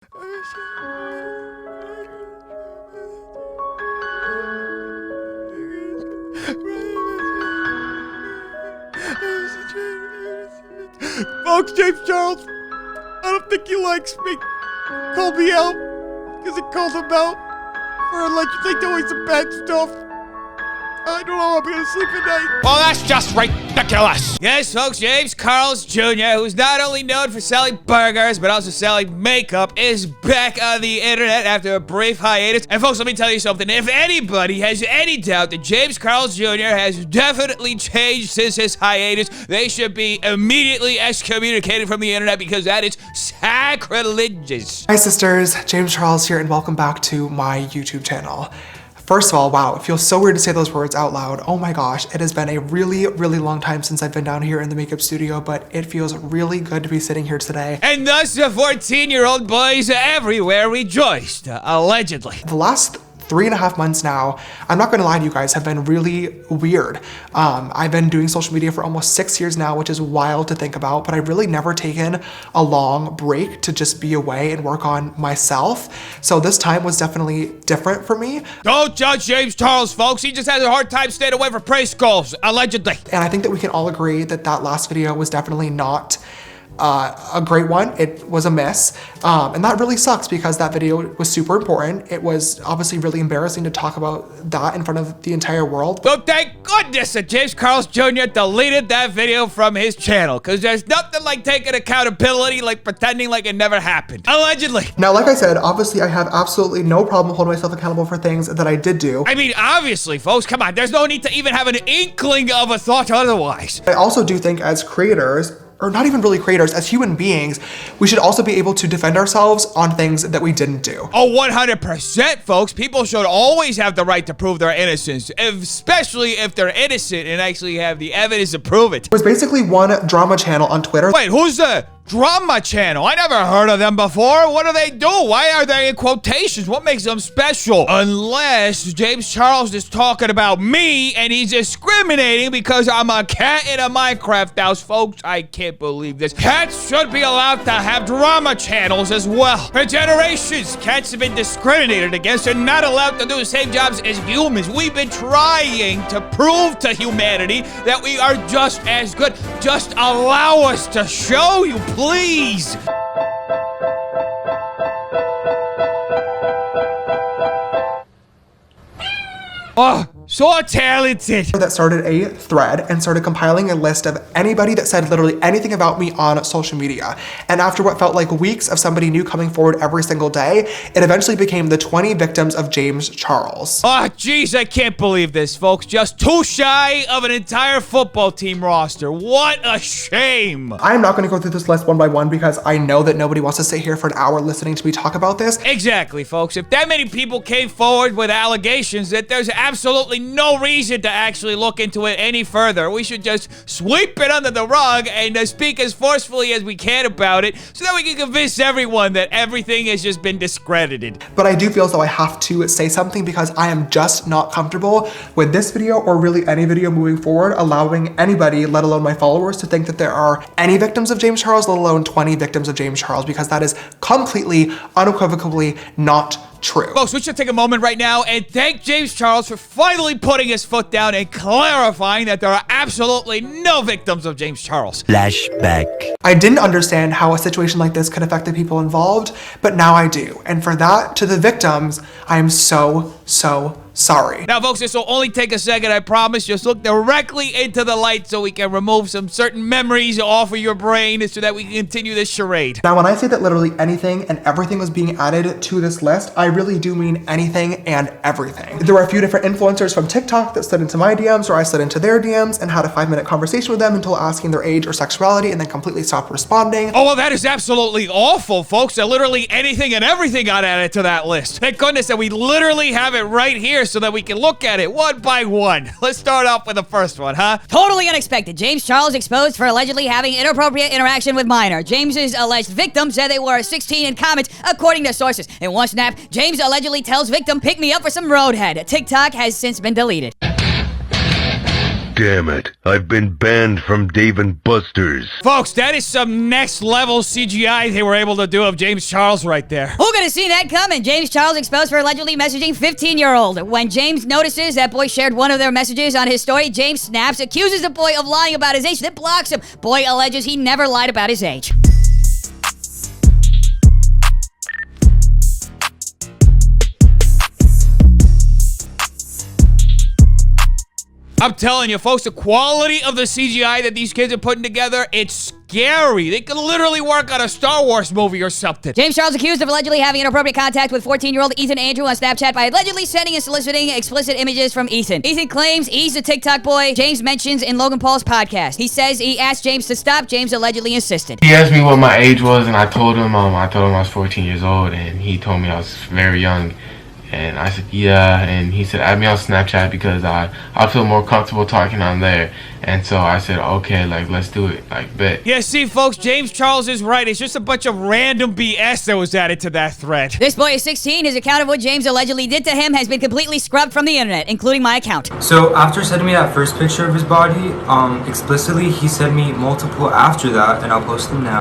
Folks, James Charles, I don't think he likes me. Called me out because he called him out for allegedly doing some bad stuff. I don't know how I'm gonna sleep at night. Well, that's just ridiculous. Yes, folks, James Charles Jr., who's not only known for selling burgers, but also selling makeup, is back on the internet after a brief hiatus. And folks, let me tell you something. If anybody has any doubt that James Charles Jr. has definitely changed since his hiatus, they should be immediately excommunicated from the internet because that is sacrilegious. Hi sisters, James Charles here and welcome back to my YouTube channel. First of all, wow, it feels so weird to say those words out loud. Oh my gosh, it has been a really, really long time since I've been down here in the makeup studio, but it feels really good to be sitting here today. And thus the 14-year-old boys everywhere rejoiced, allegedly. The last 3.5 months now, I'm not gonna lie to you guys, have been really weird. I've been doing social media for almost 6 years now, which is wild to think about, but I've really never taken a long break to just be away and work on myself. So this time was definitely different for me. Don't judge James Charles, folks. He just has a hard time staying away from preschools, allegedly. And I think that we can all agree that that last video was definitely not a great one. It was a miss. And that really sucks because that video was super important. It was obviously really embarrassing to talk about that in front of the entire world. Well, thank goodness that James Charles Jr. deleted that video from his channel, because there's nothing like taking accountability, like pretending like it never happened. Allegedly. Now, like I said, obviously I have absolutely no problem holding myself accountable for things that I did do. I mean, obviously, folks, come on. There's no need to even have an inkling of a thought otherwise. I also do think as creators, or not even really creators, as human beings, we should also be able to defend ourselves on things that we didn't do. Oh, 100%, folks. People should always have the right to prove their innocence, especially if they're innocent and actually have the evidence to prove it. There's basically one drama channel on Twitter. Wait, who's the drama channel? I never heard of them before. What do they do? Why are they in quotations? What makes them special? Unless James Charles is talking about me and he's discriminating because I'm a cat in a Minecraft house. Folks, I can't believe this. Cats should be allowed to have drama channels as well. For generations, cats have been discriminated against and not allowed to do the same jobs as humans. We've been trying to prove to humanity that we are just as good. Just allow us to show you, please. Oh, so talented. That started a thread and started compiling a list of anybody that said literally anything about me on social media. And after what felt like weeks of somebody new coming forward every single day, it eventually became the 20 victims of James Charles. Oh, geez, I can't believe this, folks. Just too shy of an entire football team roster. What a shame. I'm not going to go through this list one by one because I know that nobody wants to sit here for an hour listening to me talk about this. Exactly, folks. If that many people came forward with allegations, that there's absolutely no reason to actually look into it any further. We should just sweep it under the rug and speak as forcefully as we can about it so that we can convince everyone that everything has just been discredited. But I do feel as though I have to say something because I am just not comfortable with this video or really any video moving forward allowing anybody, let alone my followers, to think that there are any victims of James Charles, let alone 20 victims of James Charles, because that is completely, unequivocally not true. Folks, we should take a moment right now and thank James Charles for finally putting his foot down and clarifying that there are absolutely no victims of James Charles. Flashback. I didn't understand how a situation like this could affect the people involved, but now I do. And for that, to the victims, I am so sorry. Now, folks, this will only take a second, I promise. Just look directly into the light so we can remove some certain memories off of your brain so that we can continue this charade. Now, when I say that literally anything and everything was being added to this list, I really do mean anything and everything. There were a few different influencers from TikTok that slid into my DMs or I slid into their DMs and had a 5-minute conversation with them until asking their age or sexuality and then completely stopped responding. Oh, well, that is absolutely awful, folks. Literally anything and everything got added to that list. Thank goodness that we literally have it right here so that we can look at it one by one. Let's start off with the first one, huh? Totally unexpected. James Charles exposed for allegedly having inappropriate interaction with minor. James's alleged victim said they were 16 in comments, according to sources. In one snap, James allegedly tells victim, "Pick me up for some roadhead." TikTok has since been deleted. damn it. I've been banned from Dave & Buster's. Folks, that is some next level CGI they were able to do of James Charles right there. Who could have seen that coming? James Charles exposed for allegedly messaging 15-year-old. When James notices that boy shared one of their messages on his story, James snaps, accuses the boy of lying about his age, then blocks him. Boy alleges he never lied about his age. I'm telling you, folks, the quality of the CGI that these kids are putting together, it's scary. They could literally work on a Star Wars movie or something. James Charles accused of allegedly having inappropriate contact with 14-year-old Ethan Andrew on Snapchat by allegedly sending and soliciting explicit images from Ethan. Ethan claims he's a TikTok boy James mentions in Logan Paul's podcast. He says he asked James to stop. James allegedly insisted. He asked me what my age was, and I told him I was 14 years old, and he told me I was very young. And I said, yeah, and he said, add me on Snapchat because I feel more comfortable talking on there. And so I said, okay, like, let's do it, like, bet. Yeah, see, folks, James Charles is right. It's just a bunch of random BS that was added to that thread. This boy is 16. His account of what James allegedly did to him has been completely scrubbed from the internet, including my account. So after sending me that first picture of his body, explicitly, he sent me multiple after that, and I'll post them now.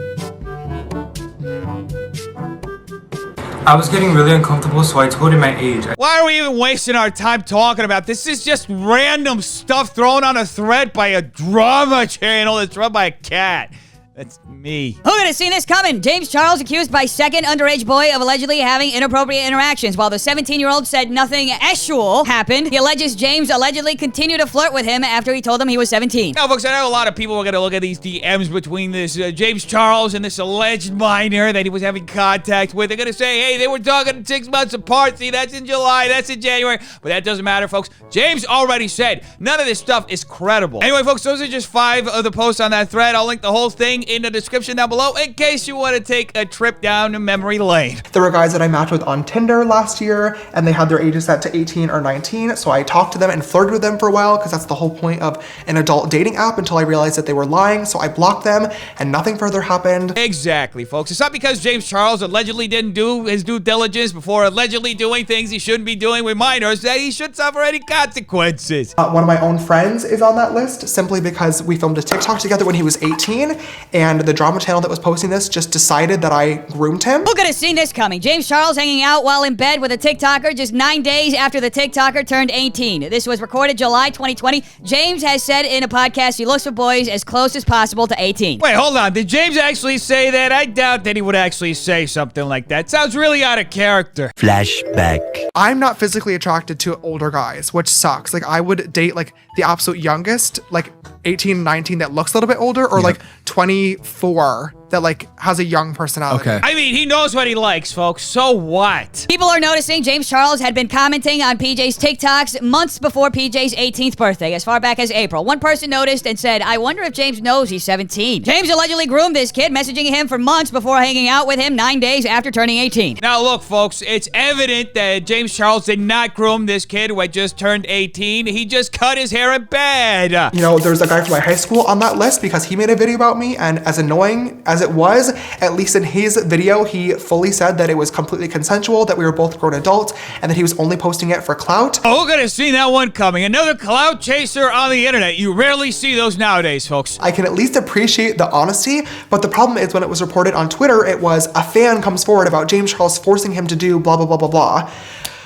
I was getting really uncomfortable, so I told him my age. Why are we even wasting our time talking about this? This is just random stuff thrown on a thread by a drama channel that's run by a cat. That's me. Who could have seen this coming? James Charles accused by second underage boy of allegedly having inappropriate interactions. While the 17-year-old said nothing actual happened, he alleges James allegedly continued to flirt with him after he told him he was 17. Now, folks, I know a lot of people are going to look at these DMs between this James Charles and this alleged minor that he was having contact with. They're going to say, hey, they were talking 6 months apart. See, that's in July, that's in January. But that doesn't matter, folks. James already said none of this stuff is credible. Anyway, folks, those are just 5 of the posts on that thread. I'll link the whole thing in the description down below in case you want to take a trip down memory lane. There were guys that I matched with on Tinder last year, and they had their ages set to 18 or 19, so I talked to them and flirted with them for a while, because that's the whole point of an adult dating app, until I realized that they were lying, so I blocked them, and nothing further happened. Exactly, folks. It's not because James Charles allegedly didn't do his due diligence before allegedly doing things he shouldn't be doing with minors that he should suffer any consequences. One of my own friends is on that list, simply because we filmed a TikTok together when he was 18, and the drama channel that was posting this just decided that I groomed him. Who could have seen this coming? James Charles hanging out while in bed with a TikToker just 9 days after the TikToker turned 18. This was recorded July 2020. James has said in a podcast he looks for boys as close as possible to 18. Wait, hold on. Did James actually say that? I doubt that he would actually say something like that. Sounds really out of character. Flashback. I'm not physically attracted to older guys, which sucks. Like, I would date like the absolute youngest, like 18, 19 that looks a little bit older, or like 24 that like has a young personality. I mean, he knows what he likes, folks. So what? People are noticing James Charles had been commenting on PJ's TikToks months before PJ's 18th birthday, as far back as April. One person noticed and said, I wonder if James knows he's 17. James allegedly groomed this kid, messaging him for months before hanging out with him 9 days after turning 18. Now, look, folks, it's evident that James Charles did not groom this kid who had just turned 18. He just cut his hair in bed. You know, there's a guy from my high school on that list because he made a video about me, and as annoying as it was, at least in his video, he fully said that it was completely consensual, that we were both grown adults, and that he was only posting it for clout. Oh, we're gonna see that one coming. Another clout chaser on the internet. You rarely see those nowadays, folks. I can at least appreciate the honesty, but the problem is when it was reported on Twitter, it was a fan comes forward about James Charles forcing him to do blah, blah, blah, blah, blah,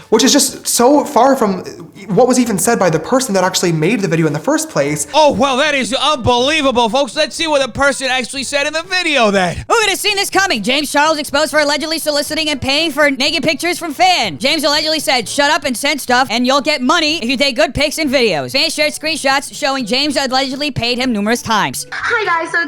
which is just so far from what was even said by the person that actually made the video in the first place. Oh, well, that is unbelievable, folks. Let's see what the person actually said in the video then. Who could have seen this coming? James Charles exposed for allegedly soliciting and paying for naked pictures from fans. James allegedly said, shut up and send stuff, and you'll get money if you take good pics and videos. Fans shared screenshots showing James allegedly paid him numerous times. Hi guys, so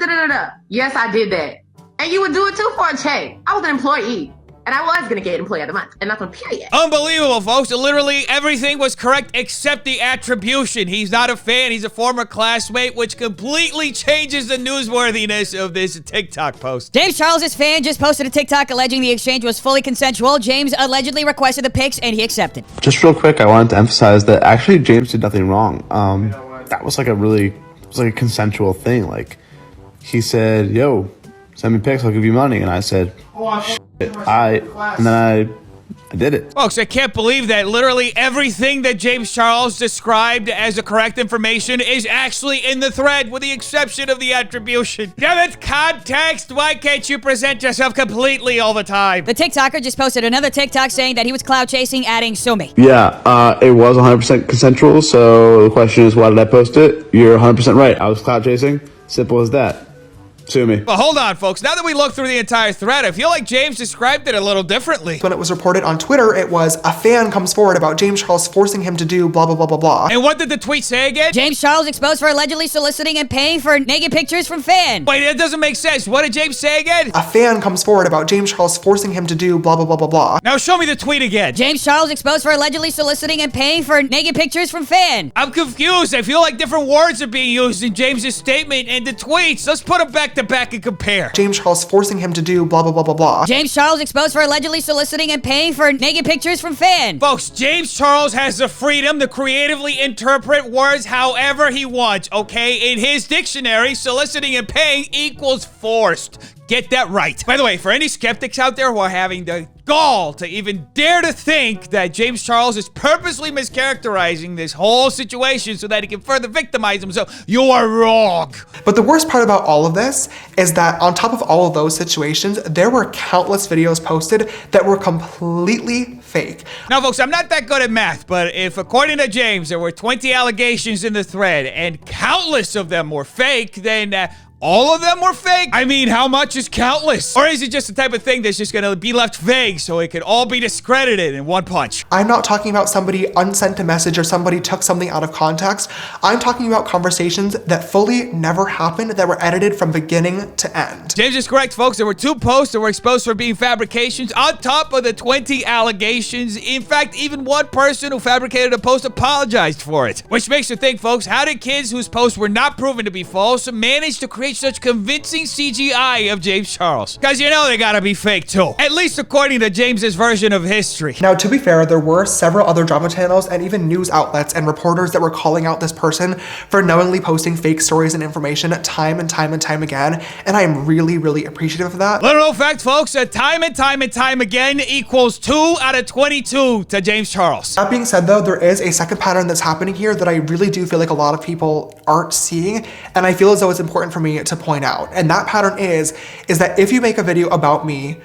yes, I did that. And you would do it too for a check. I was an employee. And I was gonna get Employee of the Month, and that's on period. Unbelievable, folks. Literally everything was correct except the attribution. He's not a fan, he's a former classmate, which completely changes the newsworthiness of this TikTok post. James Charles' fan just posted a TikTok alleging the exchange was fully consensual. James allegedly requested the pics, and he accepted. Just real quick, I wanted to emphasize that actually James did nothing wrong. That was like a consensual thing. Like, he said, yo, send me pics, I'll give you money. And I said, and then I I did it. Folks, I can't believe that literally everything that James Charles described as the correct information is actually in the thread, with the exception of the attribution. Damn it, context! Why can't you present yourself completely all the time? The TikToker just posted another TikTok saying that he was cloud chasing, adding "sue me." Yeah, it was 100% consensual, so the question is, why did I post it? You're 100% right. I was cloud chasing. Simple as that. Sue me. But hold on, folks. Now that we looked through the entire thread, I feel like James described it a little differently. When it was reported on Twitter, it was a fan comes forward about James Charles forcing him to do blah, blah, blah, blah, blah. And what did the tweet say again? James Charles exposed for allegedly soliciting and paying for naked pictures from fan. Wait, that doesn't make sense. What did James say again? A fan comes forward about James Charles forcing him to do blah, blah, blah, blah, blah. Now show me the tweet again. James Charles exposed for allegedly soliciting and paying for naked pictures from fan. I'm confused. I feel like different words are being used in James's statement and the tweets. Let's put them back to back and compare. James Charles forcing him to do blah, blah, blah, blah, blah. James Charles exposed for allegedly soliciting and paying for naked pictures from fan. Folks, James Charles has the freedom to creatively interpret words however he wants, okay? In his dictionary, soliciting and paying equals forced. Get that right. By the way, for any skeptics out there who are having the gall to even dare to think that James Charles is purposely mischaracterizing this whole situation so that he can further victimize himself, you are wrong. But the worst part about all of this is that on top of all of those situations, there were countless videos posted that were completely fake. Now, folks, I'm not that good at math, but if, according to James, there were 20 allegations in the thread and countless of them were fake, then all of them were fake? I mean, how much is countless? Or is it just the type of thing that's just gonna be left vague so it could all be discredited in one punch? I'm not talking about somebody unsent a message or somebody took something out of context. I'm talking about conversations that fully never happened, that were edited from beginning to end. James is correct, folks. There were 2 posts that were exposed for being fabrications on top of the 20 allegations. In fact, even one person who fabricated a post apologized for it. Which makes you think, folks, how did kids whose posts were not proven to be false manage to create such convincing CGI of James Charles? Because you know they gotta be fake too. At least according to James's version of history. Now, to be fair, there were several other drama channels and even news outlets and reporters that were calling out this person for knowingly posting fake stories and information time and time and time again, and I am really, really appreciative of that. Literal fact, folks, time and time and time again equals 2 out of 22 to James Charles. That being said, though, there is a second pattern that's happening here that I really do feel like a lot of people aren't seeing, and I feel as though it's important for me to point out. And that pattern is that if you make a video about me,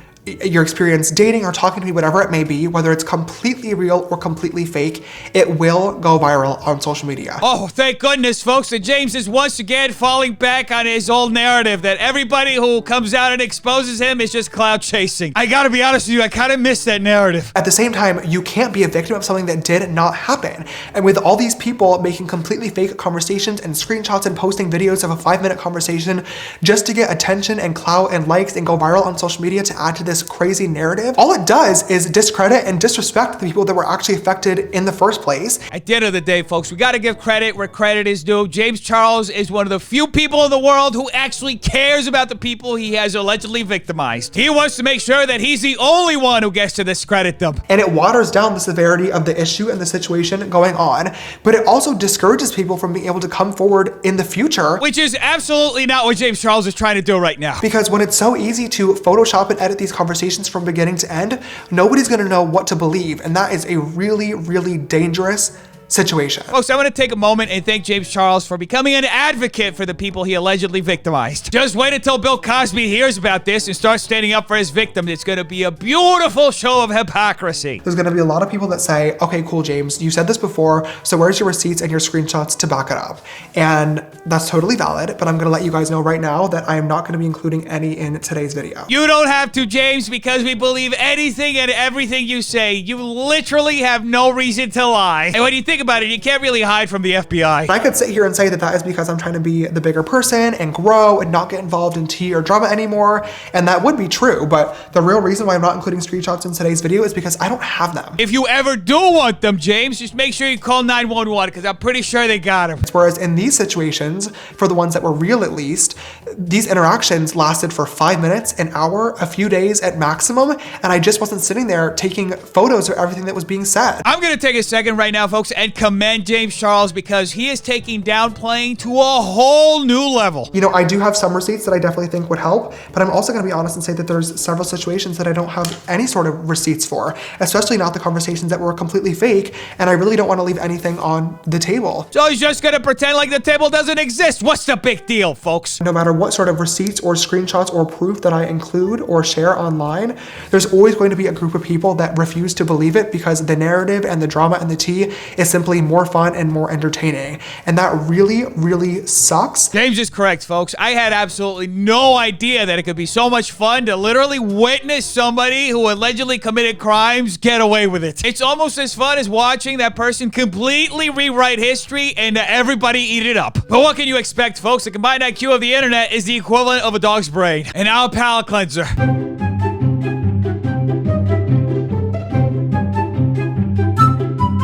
your experience dating or talking to me, whatever it may be, whether it's completely real or completely fake, it will go viral on social media. Oh, thank goodness, folks, that James is once again falling back on his old narrative that everybody who comes out and exposes him is just cloud chasing. I gotta be honest with you, I kind of miss that narrative. At the same time, you can't be a victim of something that did not happen. And with all these people making completely fake conversations and screenshots and posting videos of a 5-minute conversation just to get attention and clout and likes and go viral on social media to add to this crazy narrative, all it does is discredit and disrespect the people that were actually affected in the first place. At the end of the day, folks, we gotta give credit where credit is due. James Charles is one of the few people in the world who actually cares about the people he has allegedly victimized. He wants to make sure that he's the only one who gets to discredit them. And it waters down the severity of the issue and the situation going on, but it also discourages people from being able to come forward in the future. Which is absolutely not what James Charles is trying to do right now. Because when it's so easy to Photoshop and edit these conversations from beginning to end, nobody's gonna know what to believe, and that is a really, really dangerous situation. Folks, I want to take a moment and thank James Charles for becoming an advocate for the people he allegedly victimized. Just wait until Bill Cosby hears about this and starts standing up for his victim. It's going to be a beautiful show of hypocrisy. There's gonna be a lot of people that say, okay, cool, James, you said this before, so where's your receipts and your screenshots to back it up? And that's totally valid, but I'm gonna let you guys know right now that I am not gonna be including any in today's video. You don't have to, James, because we believe anything and everything you say. You literally have no reason to lie. And when you think about it, you can't really hide from the FBI. I could sit here and say that is because I'm trying to be the bigger person and grow and not get involved in tea or drama anymore, and that would be true, but the real reason why I'm not including screenshots in today's video is because I don't have them. If you ever do want them, James, just make sure you call 911, because I'm pretty sure they got them. Whereas in these situations, for the ones that were real at least, these interactions lasted for 5 minutes, an hour, a few days at maximum, and I just wasn't sitting there taking photos of everything that was being said. I'm gonna take a second right now, folks, and and commend James Charles because he is taking downplaying to a whole new level. You know, I do have some receipts that I definitely think would help, but I'm also going to be honest and say that there's several situations that I don't have any sort of receipts for, especially not the conversations that were completely fake, and I really don't want to leave anything on the table. So he's just gonna pretend like the table doesn't exist. What's the big deal, folks? No matter what sort of receipts or screenshots or proof that I include or share online, there's always going to be a group of people that refuse to believe it because the narrative and the drama and the tea is simply more fun and more entertaining. And that really, really sucks. James is correct, folks. I had absolutely no idea that it could be so much fun to literally witness somebody who allegedly committed crimes get away with it. It's almost as fun as watching that person completely rewrite history and everybody eat it up. But what can you expect, folks? The combined IQ of the internet is the equivalent of a dog's brain. And now a palate cleanser.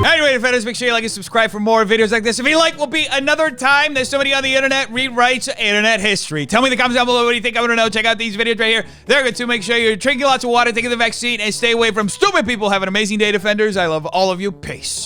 Anyway, defenders, make sure you like and subscribe for more videos like this. If you like, will be another time that somebody on the internet rewrites internet history. Tell me in the comments down below what do you think. I want to know. Check out these videos right here. They're good too. Make sure you're drinking lots of water, taking the vaccine, and stay away from stupid people. Have an amazing day, defenders. I love all of you. Peace.